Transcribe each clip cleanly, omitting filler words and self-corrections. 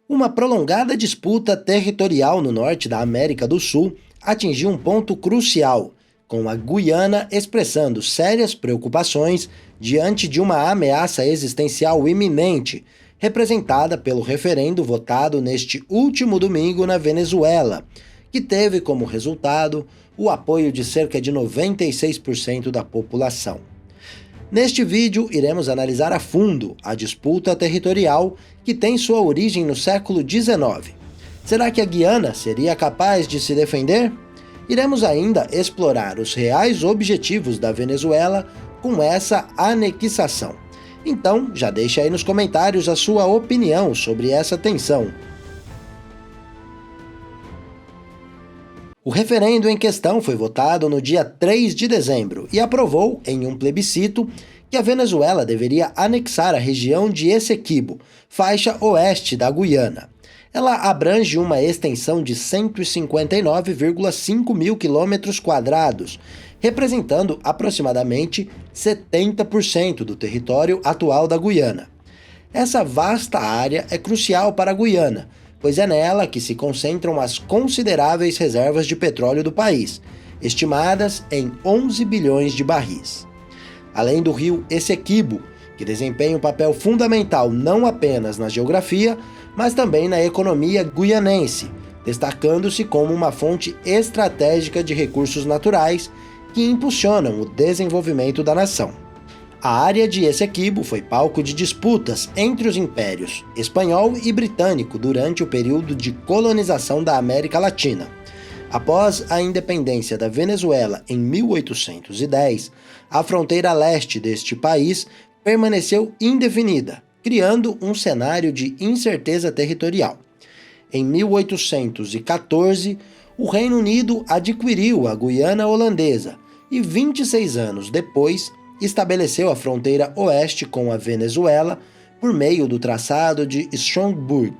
Uma prolongada disputa territorial no norte da América do Sul atingiu um ponto crucial, com a Guiana expressando sérias preocupações diante de uma ameaça existencial iminente, representada pelo referendo votado neste último domingo na Venezuela, que teve como resultado o apoio de cerca de 96% da população. Neste vídeo, iremos analisar a fundo a disputa territorial que tem sua origem no século XIX. Será que a Guiana seria capaz de se defender? Iremos ainda explorar os reais objetivos da Venezuela com essa anexação. Então, já deixa aí nos comentários a sua opinião sobre essa tensão. O referendo em questão foi votado no dia 3 de dezembro e aprovou, em um plebiscito, que a Venezuela deveria anexar a região de Essequibo, faixa oeste da Guiana. Ela abrange uma extensão de 159,5 mil quilômetros quadrados, representando aproximadamente 70% do território atual da Guiana. Essa vasta área é crucial para a Guiana, pois é nela que se concentram as consideráveis reservas de petróleo do país, estimadas em 11 bilhões de barris. Além do rio Essequibo, que desempenha um papel fundamental não apenas na geografia, mas também na economia guianense, destacando-se como uma fonte estratégica de recursos naturais que impulsionam o desenvolvimento da nação. A área de Essequibo foi palco de disputas entre os impérios espanhol e britânico durante o período de colonização da América Latina. Após a independência da Venezuela em 1810, a fronteira leste deste país permaneceu indefinida, criando um cenário de incerteza territorial. Em 1814, o Reino Unido adquiriu a Guiana Holandesa e 26 anos depois estabeleceu a fronteira oeste com a Venezuela por meio do traçado de Schomburg.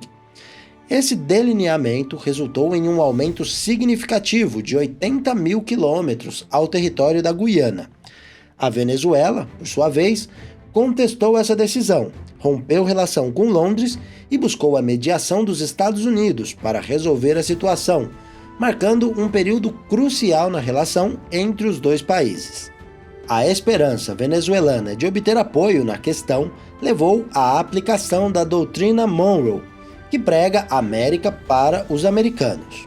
Esse delineamento resultou em um aumento significativo de 80 mil quilômetros ao território da Guiana. A Venezuela, por sua vez, contestou essa decisão, rompeu relação com Londres e buscou a mediação dos Estados Unidos para resolver a situação, marcando um período crucial na relação entre os dois países. A esperança venezuelana de obter apoio na questão levou à aplicação da doutrina Monroe, que prega a América para os americanos.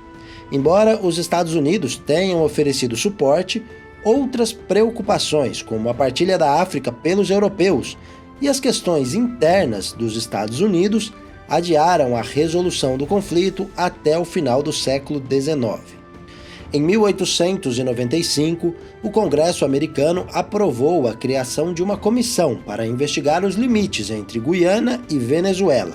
Embora os Estados Unidos tenham oferecido suporte, outras preocupações, como a partilha da África pelos europeus e as questões internas dos Estados Unidos, adiaram a resolução do conflito até o final do século XIX. Em 1895, o Congresso americano aprovou a criação de uma comissão para investigar os limites entre Guiana e Venezuela.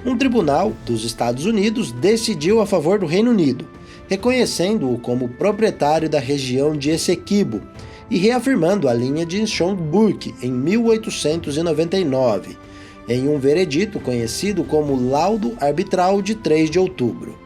Um tribunal dos Estados Unidos decidiu a favor do Reino Unido, reconhecendo-o como proprietário da região de Essequibo e reafirmando a linha de Schomburg em 1899, em um veredito conhecido como Laudo Arbitral de 3 de outubro.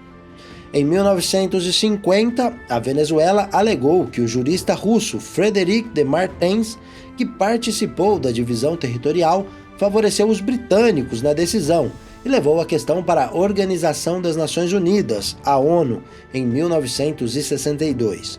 Em 1950, a Venezuela alegou que o jurista russo Frédéric de Martens, que participou da divisão territorial, favoreceu os britânicos na decisão e levou a questão para a Organização das Nações Unidas, a ONU, em 1962.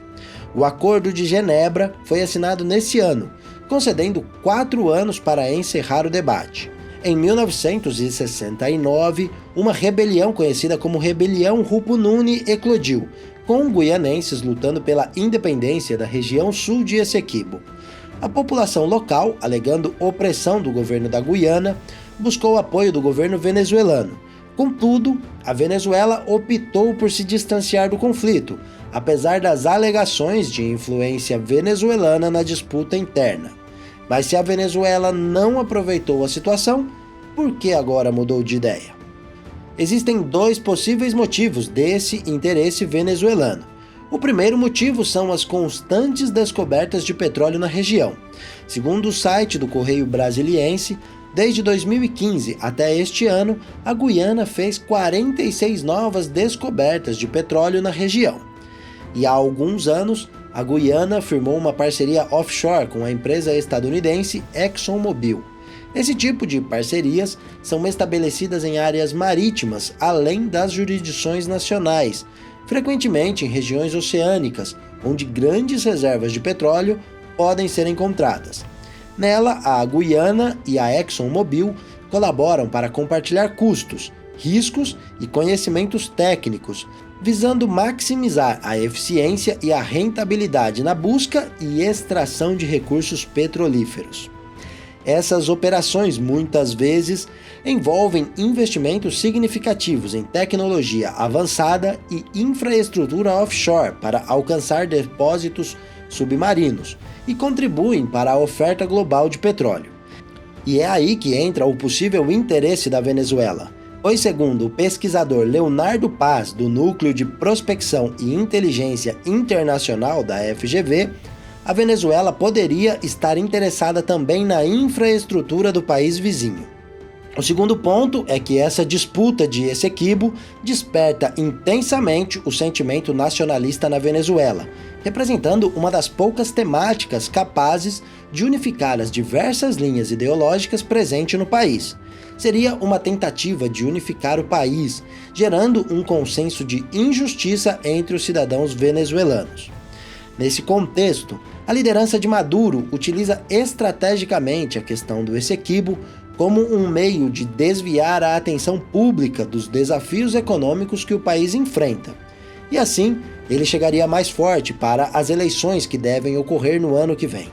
O Acordo de Genebra foi assinado nesse ano, concedendo 4 anos para encerrar o debate. Em 1969, uma rebelião conhecida como Rebelião Rupununi eclodiu, com guianenses lutando pela independência da região sul de Essequibo. A população local, alegando opressão do governo da Guiana, buscou o apoio do governo venezuelano. Contudo, a Venezuela optou por se distanciar do conflito, apesar das alegações de influência venezuelana na disputa interna. Mas se a Venezuela não aproveitou a situação, por que agora mudou de ideia? Existem 2 possíveis motivos desse interesse venezuelano. O primeiro motivo são as constantes descobertas de petróleo na região. Segundo o site do Correio Brasiliense, desde 2015 até este ano, a Guiana fez 46 novas descobertas de petróleo na região. E há alguns anos, a Guiana firmou uma parceria offshore com a empresa estadunidense ExxonMobil. Esse tipo de parcerias são estabelecidas em áreas marítimas, além das jurisdições nacionais, frequentemente em regiões oceânicas, onde grandes reservas de petróleo podem ser encontradas. Nela, a Guiana e a ExxonMobil colaboram para compartilhar custos, riscos e conhecimentos técnicos, visando maximizar a eficiência e a rentabilidade na busca e extração de recursos petrolíferos. Essas operações muitas vezes envolvem investimentos significativos em tecnologia avançada e infraestrutura offshore para alcançar depósitos submarinos e contribuem para a oferta global de petróleo. E é aí que entra o possível interesse da Venezuela, pois, segundo o pesquisador Leonardo Paz, do Núcleo de Prospecção e Inteligência Internacional da FGV, a Venezuela poderia estar interessada também na infraestrutura do país vizinho. O segundo ponto é que essa disputa de Essequibo desperta intensamente o sentimento nacionalista na Venezuela, representando uma das poucas temáticas capazes de unificar as diversas linhas ideológicas presentes no país. Seria uma tentativa de unificar o país, gerando um consenso de injustiça entre os cidadãos venezuelanos. Nesse contexto, a liderança de Maduro utiliza estrategicamente a questão do Essequibo como um meio de desviar a atenção pública dos desafios econômicos que o país enfrenta. E assim, ele chegaria mais forte para as eleições que devem ocorrer no ano que vem.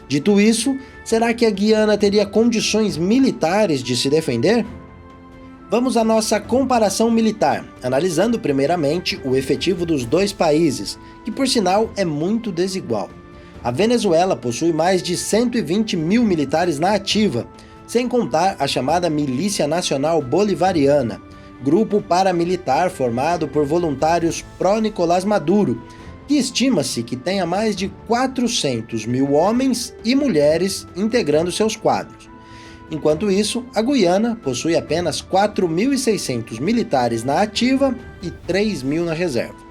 Dito isso, será que a Guiana teria condições militares de se defender? Vamos à nossa comparação militar, analisando primeiramente o efetivo dos dois países, que por sinal é muito desigual. A Venezuela possui mais de 120 mil militares na ativa, sem contar a chamada Milícia Nacional Bolivariana, grupo paramilitar formado por voluntários pró-Nicolás Maduro, que estima-se que tenha mais de 400 mil homens e mulheres integrando seus quadros. Enquanto isso, a Guiana possui apenas 4.600 militares na ativa e 3 mil na reserva.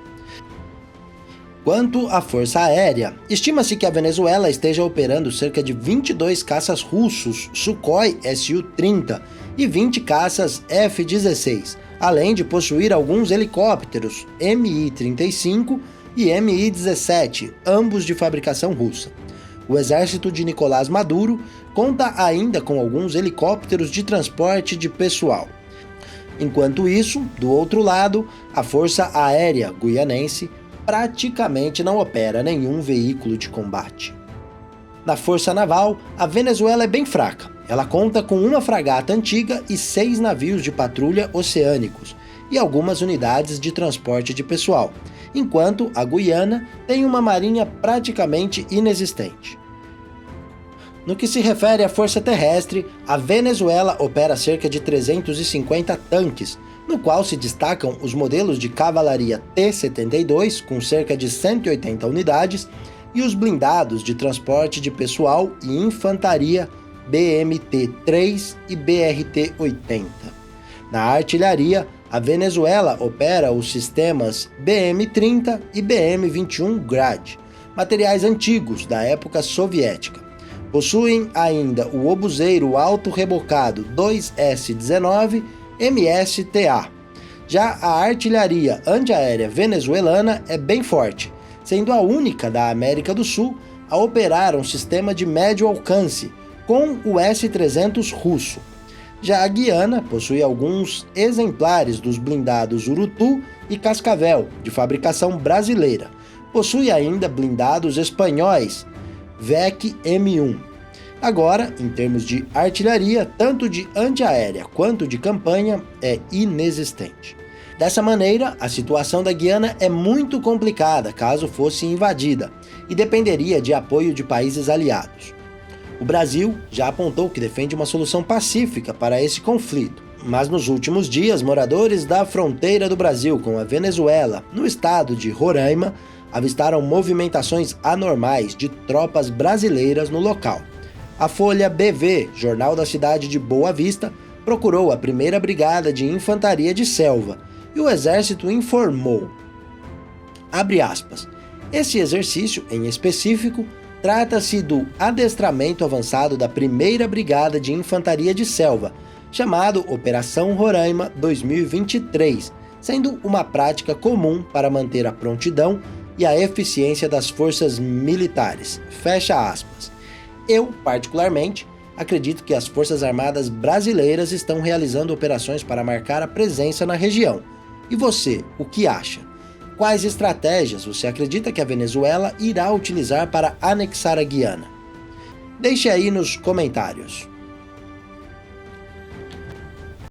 Quanto à Força Aérea, estima-se que a Venezuela esteja operando cerca de 22 caças russos Sukhoi Su-30 e 20 caças F-16, além de possuir alguns helicópteros Mi-35 e Mi-17, ambos de fabricação russa. O exército de Nicolás Maduro conta ainda com alguns helicópteros de transporte de pessoal. Enquanto isso, do outro lado, a Força Aérea Guianense praticamente não opera nenhum veículo de combate. Na Força Naval, a Venezuela é bem fraca. Ela conta com uma fragata antiga e 6 navios de patrulha oceânicos e algumas unidades de transporte de pessoal, enquanto a Guiana tem uma marinha praticamente inexistente. No que se refere à força terrestre, a Venezuela opera cerca de 350 tanques, no qual se destacam os modelos de cavalaria T-72, com cerca de 180 unidades, e os blindados de transporte de pessoal e infantaria BMT-3 e BRT-80. Na artilharia, a Venezuela opera os sistemas BM-30 e BM-21 Grad, materiais antigos da época soviética. Possuem ainda o obuseiro auto-rebocado 2S-19 MSTA. Já a artilharia antiaérea venezuelana é bem forte, sendo a única da América do Sul a operar um sistema de médio alcance, com o S-300 russo. Já a Guiana possui alguns exemplares dos blindados Urutu e Cascavel, de fabricação brasileira. Possui ainda blindados espanhóis, VEC M1. Agora, em termos de artilharia, tanto de antiaérea quanto de campanha, é inexistente. Dessa maneira, a situação da Guiana é muito complicada caso fosse invadida e dependeria de apoio de países aliados. O Brasil já apontou que defende uma solução pacífica para esse conflito, mas nos últimos dias, moradores da fronteira do Brasil com a Venezuela, no estado de Roraima, avistaram movimentações anormais de tropas brasileiras no local. A Folha BV, jornal da cidade de Boa Vista, procurou a 1ª Brigada de Infantaria de Selva e o Exército informou, abre aspas, esse exercício, em específico, Trata-se do adestramento avançado da 1ª Brigada de Infantaria de Selva, chamado Operação Roraima 2023, sendo uma prática comum para manter a prontidão e a eficiência das forças militares. Fecha aspas. Eu, particularmente, acredito que as Forças Armadas brasileiras estão realizando operações para marcar a presença na região. E você, o que acha? Quais estratégias você acredita que a Venezuela irá utilizar para anexar a Guiana? Deixe aí nos comentários.